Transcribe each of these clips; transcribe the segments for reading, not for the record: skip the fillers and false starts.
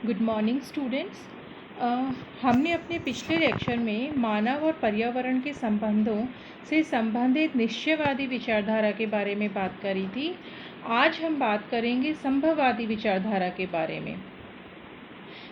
Good morning students. हमने अपने पिछले लेक्चर में मानव और पर्यावरण के संबंधों से संबंधित निश्चयवादी विचारधारा के बारे में बात करी थी। आज हम बात करेंगे संभववादी विचारधारा के बारे में।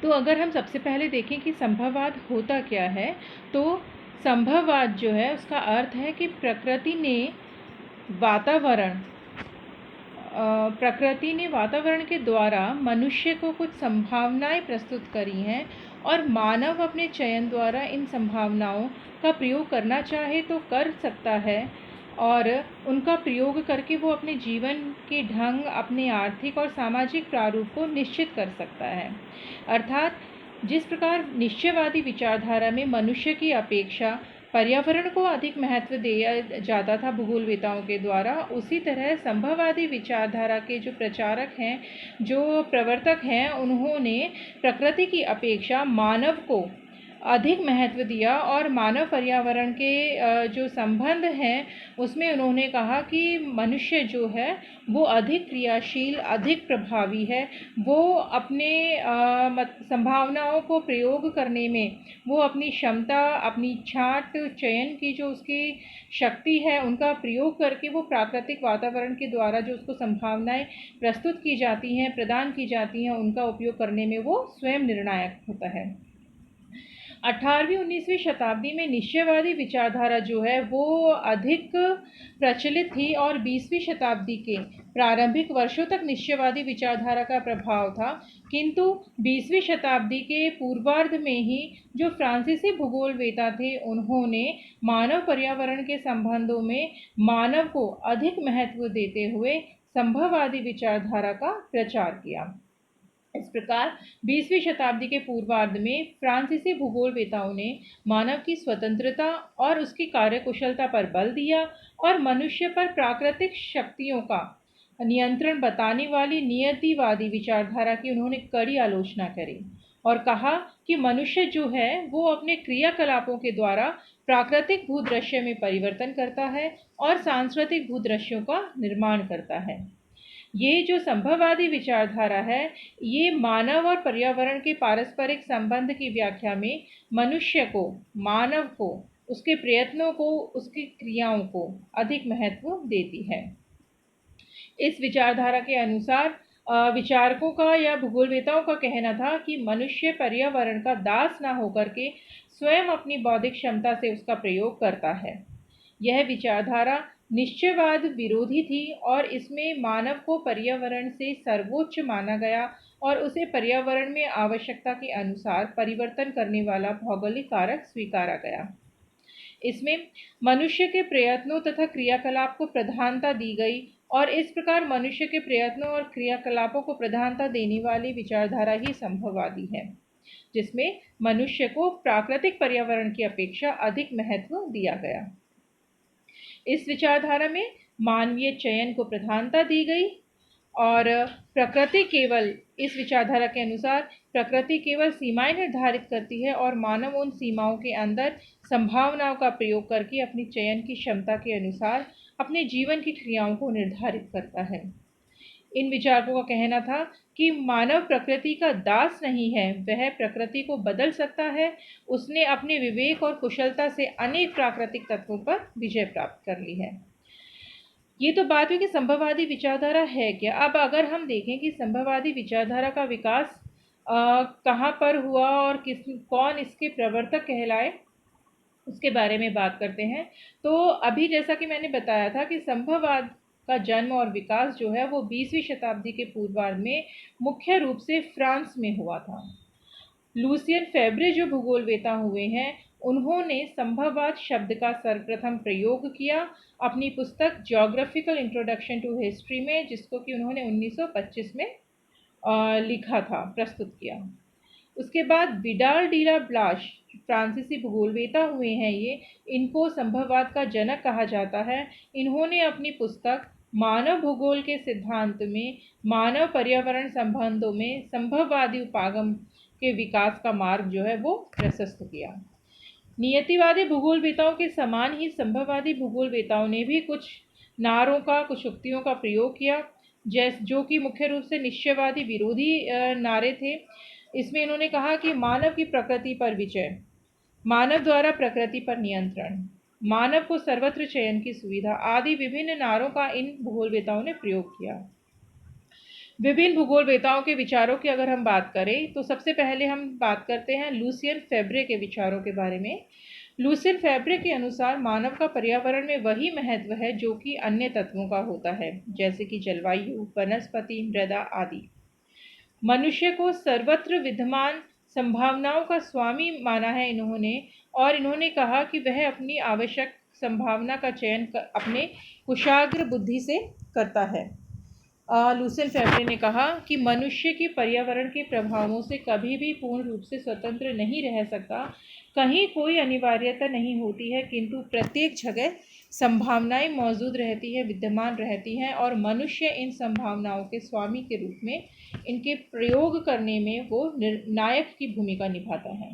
तो अगर हम सबसे पहले देखें कि संभववाद होता क्या है, तो संभववाद जो है उसका अर्थ है कि प्रकृति ने वातावरण के द्वारा मनुष्य को कुछ संभावनाएं प्रस्तुत करी हैं और मानव अपने चयन द्वारा इन संभावनाओं का प्रयोग करना चाहे तो कर सकता है और उनका प्रयोग करके वो अपने जीवन के ढंग, अपने आर्थिक और सामाजिक प्रारूप को निश्चित कर सकता है। अर्थात जिस प्रकार निश्चयवादी विचारधारा में मनुष्य की अपेक्षा पर्यावरण को अधिक महत्व दिया जाता था भूगोलवेताओं के द्वारा, उसी तरह संभववादी विचारधारा के जो प्रचारक हैं, जो प्रवर्तक हैं, उन्होंने प्रकृति की अपेक्षा मानव को अधिक महत्व दिया और मानव पर्यावरण के जो संबंध हैं उसमें उन्होंने कहा कि मनुष्य जो है वो अधिक क्रियाशील, अधिक प्रभावी है। वो अपने संभावनाओं को प्रयोग करने में वो अपनी क्षमता, अपनी छांट चयन की जो उसकी शक्ति है उनका प्रयोग करके वो प्राकृतिक वातावरण के द्वारा जो उसको संभावनाएं प्रस्तुत की जाती हैं, प्रदान की जाती हैं, उनका उपयोग करने में वो स्वयं निर्णायक होता है। 18वीं 19वीं शताब्दी में निश्चयवादी विचारधारा जो है वो अधिक प्रचलित थी और 20वीं शताब्दी के प्रारंभिक वर्षों तक निश्चयवादी विचारधारा का प्रभाव था, किंतु 20वीं शताब्दी के पूर्वार्ध में ही जो फ्रांसीसी भूगोलवेता थे उन्होंने मानव पर्यावरण के संबंधों में मानव को अधिक महत्व देते हुए संभववादी विचारधारा का प्रचार किया। इस प्रकार 20वीं शताब्दी के पूर्वार्ध में फ्रांसीसी भूगोलवेताओं ने मानव की स्वतंत्रता और उसकी कार्यकुशलता पर बल दिया और मनुष्य पर प्राकृतिक शक्तियों का नियंत्रण बताने वाली नियतिवादी विचारधारा की उन्होंने कड़ी आलोचना करी और कहा कि मनुष्य जो है वो अपने क्रियाकलापों के द्वारा प्राकृतिक भूदृश्य में परिवर्तन करता है और सांस्कृतिक भूदृश्यों का निर्माण करता है। ये जो संभववादी विचारधारा है, ये मानव और पर्यावरण के पारस्परिक संबंध की व्याख्या में मनुष्य को, मानव को, उसके प्रयत्नों को, उसकी क्रियाओं को अधिक महत्व देती है। इस विचारधारा के अनुसार विचारकों का या भूगोलवेताओं का कहना था कि मनुष्य पर्यावरण का दास ना होकर के स्वयं अपनी बौद्धिक क्षमता से उसका प्रयोग करता है। यह विचारधारा निश्चयवाद विरोधी थी और इसमें मानव को पर्यावरण से सर्वोच्च माना गया और उसे पर्यावरण में आवश्यकता के अनुसार परिवर्तन करने वाला भौगोलिक कारक स्वीकारा गया। इसमें मनुष्य के प्रयत्नों तथा क्रियाकलाप को प्रधानता दी गई और इस प्रकार मनुष्य के प्रयत्नों और क्रियाकलापों को प्रधानता देने वाली विचारधारा ही संभववादी है, जिसमें मनुष्य को प्राकृतिक पर्यावरण की अपेक्षा अधिक महत्व दिया गया। इस विचारधारा में मानवीय चयन को प्रधानता दी गई और इस विचारधारा के अनुसार प्रकृति केवल सीमाएं निर्धारित करती है और मानव उन सीमाओं के अंदर संभावनाओं का प्रयोग करके अपनी चयन की क्षमता के अनुसार अपने जीवन की क्रियाओं को निर्धारित करता है। इन विचारकों का कहना था कि मानव प्रकृति का दास नहीं है, वह प्रकृति को बदल सकता है। उसने अपने विवेक और कुशलता से अनेक प्राकृतिक तत्वों पर विजय प्राप्त कर ली है। ये तो बात हुई कि संभववादी विचारधारा है क्या। अब अगर हम देखें कि संभववादी विचारधारा का विकास कहाँ पर हुआ और कौन इसके प्रवर्तक कहलाए, उसके बारे में बात करते हैं। तो अभी जैसा कि मैंने बताया था कि संभववाद का जन्म और विकास जो है वो 20वीं शताब्दी के पूर्वार्ध में मुख्य रूप से फ्रांस में हुआ था। लुसियन फेब्रे जो भूगोलवेता हुए हैं, उन्होंने संभववाद शब्द का सर्वप्रथम प्रयोग किया अपनी पुस्तक ज्योग्राफिकल इंट्रोडक्शन टू हिस्ट्री में, जिसको कि उन्होंने 1925 में लिखा था, प्रस्तुत किया। उसके बाद विडाल डी ला ब्लाश फ्रांसीसी भूगोलवेता हुए हैं, इनको संभववाद का जनक कहा जाता है। इन्होंने अपनी पुस्तक मानव भूगोल के सिद्धांत में मानव पर्यावरण संबंधों में संभववादी उपागम के विकास का मार्ग जो है वो प्रशस्त किया। नियतिवादी भूगोलवेताओं के समान ही संभववादी भूगोलवेताओं ने भी कुछ नारों का, कुछ उक्तियों का प्रयोग किया, जो कि मुख्य रूप से निश्चयवादी विरोधी नारे थे। इसमें इन्होंने कहा कि मानव की प्रकृति पर विजय, मानव द्वारा प्रकृति पर नियंत्रण, मानव को सर्वत्र चयन की सुविधा आदि विभिन्न नारों का इन भूगोलवेताओं ने प्रयोग किया। विभिन्न भूगोलवेताओं के विचारों की अगर हम बात करें तो सबसे पहले हम बात करते हैं लुसियन फेब्रे के विचारों के बारे में। लुसियन फेब्रे के अनुसार मानव का पर्यावरण में वही महत्व है जो कि अन्य तत्वों का होता है, जैसे कि जलवायु, वनस्पति, मृदा आदि। मनुष्य को सर्वत्र विद्यमान संभावनाओं का स्वामी माना है इन्होंने, और इन्होंने कहा कि वह अपनी आवश्यक संभावना का चयन अपने कुशाग्र बुद्धि से करता है। लुसियन फेब्रे ने कहा कि मनुष्य की पर्यावरण के प्रभावों से कभी भी पूर्ण रूप से स्वतंत्र नहीं रह सकता। कहीं कोई अनिवार्यता नहीं होती है, किंतु प्रत्येक जगह संभावनाएं मौजूद रहती है, विद्यमान रहती हैं, और मनुष्य इन संभावनाओं के स्वामी के रूप में इनके प्रयोग करने में वो निर्णायक की भूमिका निभाता है।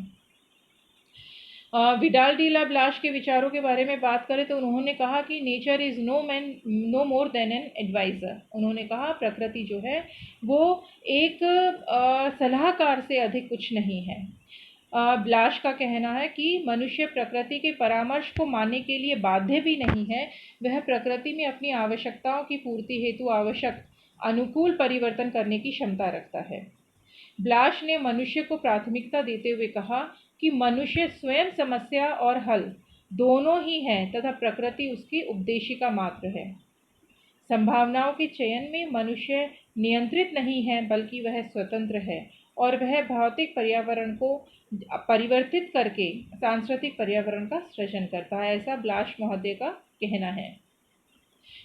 विडाल डी ला ब्लाश के विचारों के बारे में बात करें तो उन्होंने कहा कि nature is no more than an advisor. उन्होंने कहा प्रकृति जो है वो एक सलाहकार से अधिक कुछ नहीं है। ब्लाश का कहना है कि मनुष्य प्रकृति के परामर्श को मानने के लिए बाध्य भी नहीं है, वह प्रकृति में अपनी आवश्यकताओं की पूर्ति हेतु आवश्यक अनुकूल परिवर्तन करने की क्षमता रखता है। ब्लाश ने मनुष्य को प्राथमिकता देते हुए कहा कि मनुष्य स्वयं समस्या और हल दोनों ही है तथा प्रकृति उसकी उपदेशिका मात्र है। संभावनाओं के चयन में मनुष्य नियंत्रित नहीं है, बल्कि वह स्वतंत्र है और वह भौतिक पर्यावरण को परिवर्तित करके सांस्कृतिक पर्यावरण का सृजन करता है, ऐसा ब्लाश महोदय का कहना है।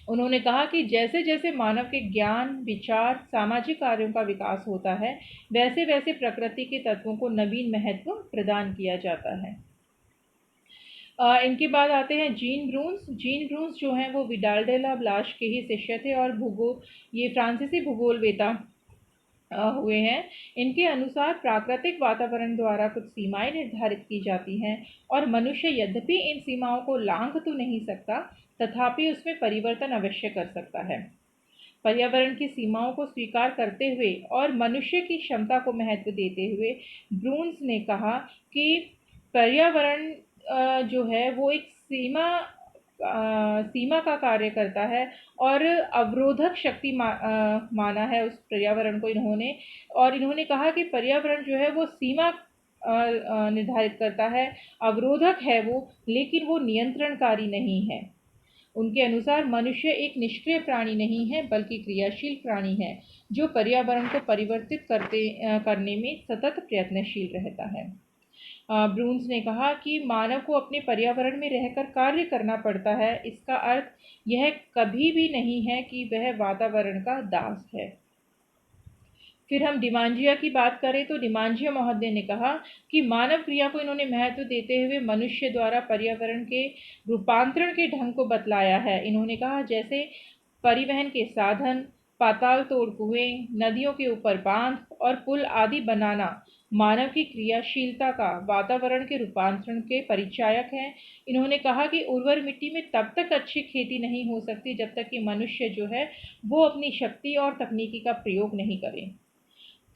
उन्होंने कहा कि जैसे जैसे मानव के ज्ञान, विचार, सामाजिक कार्यों का विकास होता है, वैसे वैसे प्रकृति के तत्वों को नवीन महत्व प्रदान किया जाता है। इनके बाद आते हैं जीन ब्रून्स। जीन ब्रून्स जो हैं वो विडाल डे ला ब्लाश के ही शिष्य थे और ये फ्रांसीसी भूगोलवेता हुए हैं। इनके अनुसार प्राकृतिक वातावरण द्वारा कुछ सीमाएं निर्धारित की जाती हैं और मनुष्य यद्यपि इन सीमाओं को लांघ तो नहीं सकता, तथापि उसमें परिवर्तन अवश्य कर सकता है। पर्यावरण की सीमाओं को स्वीकार करते हुए और मनुष्य की क्षमता को महत्व देते हुए ब्रून्स ने कहा कि पर्यावरण जो है वो एक सीमा का कार्य करता है और अवरोधक शक्ति माना है उस पर्यावरण को इन्होंने। और इन्होंने कहा कि पर्यावरण जो है वो सीमा निर्धारित करता है, अवरोधक है वो, लेकिन वो नियंत्रणकारी नहीं है। उनके अनुसार मनुष्य एक निष्क्रिय प्राणी नहीं है, बल्कि क्रियाशील प्राणी है जो पर्यावरण को परिवर्तित करने में सतत प्रयत्नशील रहता है। ब्रून्स ने कहा कि मानव को अपने पर्यावरण में रहकर कार्य करना पड़ता है। इसका अर्थ यह कभी भी नहीं है कि वह वातावरण का दास है। फिर हम डिमांजिया की बात करें तो डिमांजिया महोदय ने कहा कि मानव क्रिया को इन्होंने महत्व देते हुए मनुष्य द्वारा पर्यावरण के रूपांतरण के ढंग को बतलाया है। इन्होंने कहा जैसे परिवहन के साधन, पाताल तोड़ कुएं, नदियों के ऊपर बांध और पुल आदि बनाना मानव की क्रियाशीलता का वातावरण के रूपांतरण के परिचायक हैं। इन्होंने कहा कि उर्वर मिट्टी में तब तक अच्छी खेती नहीं हो सकती जब तक कि मनुष्य जो है वो अपनी शक्ति और तकनीकी का प्रयोग नहीं करे।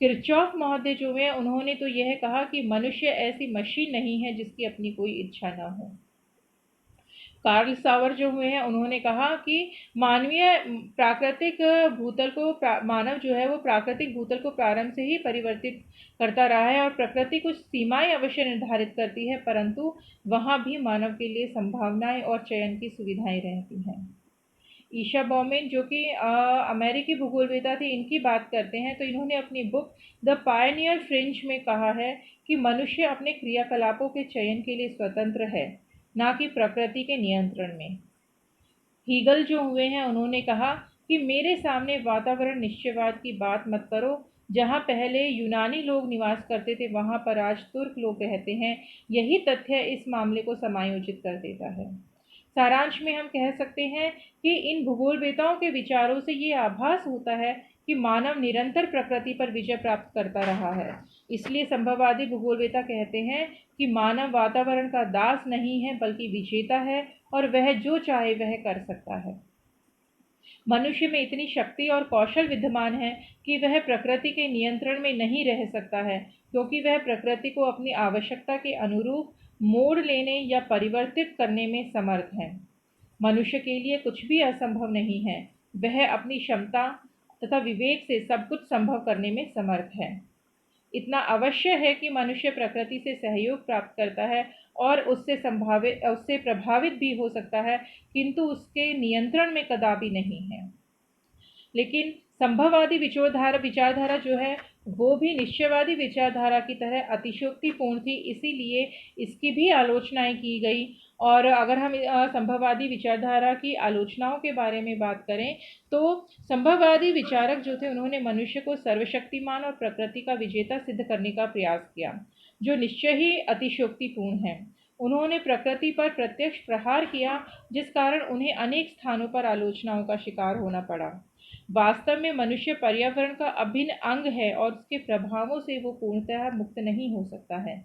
किरचॉफ महोदय जो है उन्होंने तो यह कहा कि मनुष्य ऐसी मशीन नहीं है जिसकी अपनी कोई इच्छा न हो। कार्ल सावर जो हुए हैं उन्होंने कहा कि मानव जो है वो प्राकृतिक भूतल को प्रारंभ से ही परिवर्तित करता रहा है और प्रकृति कुछ सीमाएं अवश्य निर्धारित करती है, परंतु वहाँ भी मानव के लिए संभावनाएं और चयन की सुविधाएं रहती हैं। ईशा बॉमेन जो कि अमेरिकी भूगोलवेता थे, इनकी बात करते हैं तो इन्होंने अपनी बुक द पायनियर फ्रिंज में कहा है कि मनुष्य अपने क्रियाकलापों के चयन के लिए स्वतंत्र है, ना कि प्रकृति के नियंत्रण में। हीगल जो हुए हैं उन्होंने कहा कि मेरे सामने वातावरण निश्चयवाद की बात मत करो। जहाँ पहले यूनानी लोग निवास करते थे वहाँ पर आज तुर्क लोग रहते हैं। यही तथ्य इस मामले को समायोजित कर देता है। सारांश में हम कह सकते हैं कि इन भूगोलवेताओं के विचारों से ये आभास होता है कि मानव निरंतर प्रकृति पर विजय प्राप्त करता रहा है। इसलिए संभववादी भूगोलवेता कहते हैं कि मानव वातावरण का दास नहीं है बल्कि विजेता है और वह जो चाहे वह कर सकता है। मनुष्य में इतनी शक्ति और कौशल विद्यमान है कि वह प्रकृति के नियंत्रण में नहीं रह सकता है, क्योंकि वह प्रकृति को अपनी आवश्यकता के अनुरूप मोड़ लेने या परिवर्तित करने में समर्थ है। मनुष्य के लिए कुछ भी असंभव नहीं है। वह अपनी क्षमता तथा विवेक से सब कुछ संभव करने में समर्थ है। इतना अवश्य है कि मनुष्य प्रकृति से सहयोग प्राप्त करता है और उससे प्रभावित भी हो सकता है, किंतु उसके नियंत्रण में कदापि नहीं है। लेकिन संभववादी विचारधारा जो है वो भी निश्चयवादी विचारधारा की तरह अतिशयोक्तिपूर्ण थी, इसीलिए इसकी भी आलोचनाएं की गई। और अगर हम संभववादी विचारधारा की आलोचनाओं के बारे में बात करें तो संभववादी विचारक जो थे उन्होंने मनुष्य को सर्वशक्तिमान और प्रकृति का विजेता सिद्ध करने का प्रयास किया, जो निश्चय ही अतिशयोक्तिपूर्ण है। उन्होंने प्रकृति पर प्रत्यक्ष प्रहार किया, जिस कारण उन्हें अनेक स्थानों पर आलोचनाओं का शिकार होना पड़ा। वास्तव में मनुष्य पर्यावरण का अभिन्न अंग है और उसके प्रभावों से वो पूर्णतः मुक्त नहीं हो सकता है।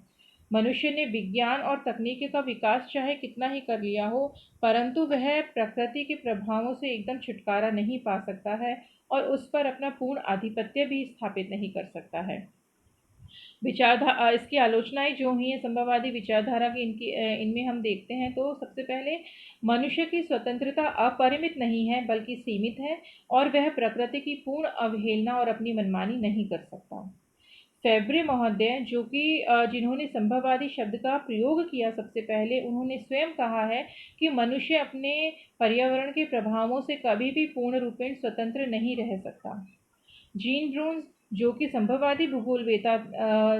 मनुष्य ने विज्ञान और तकनीकी का विकास चाहे कितना ही कर लिया हो, परंतु वह प्रकृति के प्रभावों से एकदम छुटकारा नहीं पा सकता है और उस पर अपना पूर्ण आधिपत्य भी स्थापित नहीं कर सकता है। इसकी आलोचनाएं जो हुई हैं संभववादी विचारधारा की, इनमें हम देखते हैं तो सबसे पहले मनुष्य की स्वतंत्रता अपरिमित नहीं है बल्कि सीमित है और वह प्रकृति की पूर्ण अवहेलना और अपनी मनमानी नहीं कर सकता। फेब्रे महोदय जो कि जिन्होंने संभववादी शब्द का प्रयोग किया सबसे पहले, उन्होंने स्वयं कहा है कि मनुष्य अपने पर्यावरण के प्रभावों से कभी भी पूर्ण रूपेण स्वतंत्र नहीं रह सकता। जीन ब्रून्स जो कि संभववादी भूगोलवेता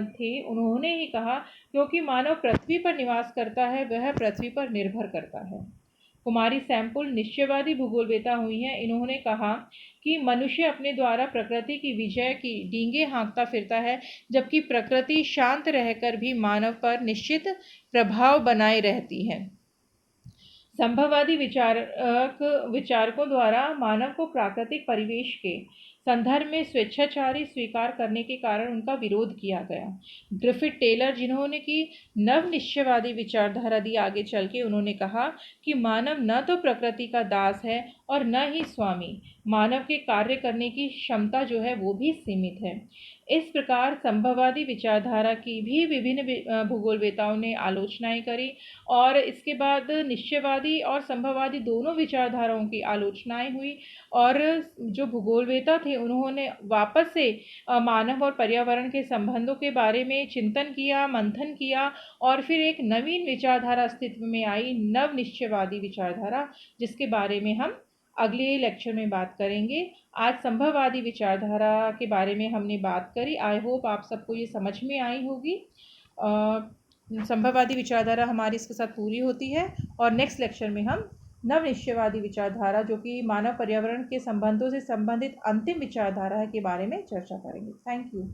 थे, उन्होंने ही कहा क्योंकि मानव पृथ्वी पर निवास करता है वह पृथ्वी पर निर्भर करता है। कुमारी सैम्पुल निश्चयवादी भूगोलवेता हुई हैं। इन्होंने कहा कि मनुष्य अपने द्वारा प्रकृति की विजय की डींगे हाँकता फिरता है, जबकि प्रकृति शांत रहकर भी मानव पर निश्चित प्रभाव बनाए रहती है। संभववादी विचारकों द्वारा मानव को प्राकृतिक परिवेश के संदर्भ में स्वेच्छाचारी स्वीकार करने के कारण उनका विरोध किया गया। ग्रिफिथ टेलर जिन्होंने की नव निश्चयवादी विचारधारा दी आगे चल के, उन्होंने कहा कि मानव न तो प्रकृति का दास है और न ही स्वामी। मानव के कार्य करने की क्षमता जो है वो भी सीमित है। इस प्रकार संभववादी विचारधारा की भी विभिन्न भूगोलवेताओं ने आलोचनाएं करी और इसके बाद निश्चयवादी और संभववादी दोनों विचारधाराओं की आलोचनाएं हुई और जो भूगोलवेता थे उन्होंने वापस से मानव और पर्यावरण के संबंधों के बारे में चिंतन किया, मंथन किया और फिर एक नवीन विचारधारा अस्तित्व में आई, नव निश्चयवादी विचारधारा, जिसके बारे में हम अगले लेक्चर में बात करेंगे। आज संभववादी विचारधारा के बारे में हमने बात करी। आई होप आप सबको ये समझ में आई होगी। संभववादी विचारधारा हमारी इसके साथ पूरी होती है और नेक्स्ट लेक्चर में हम नव निश्चयवादी विचारधारा जो कि मानव पर्यावरण के संबंधों से संबंधित अंतिम विचारधारा है के बारे में चर्चा करेंगे। Thank you.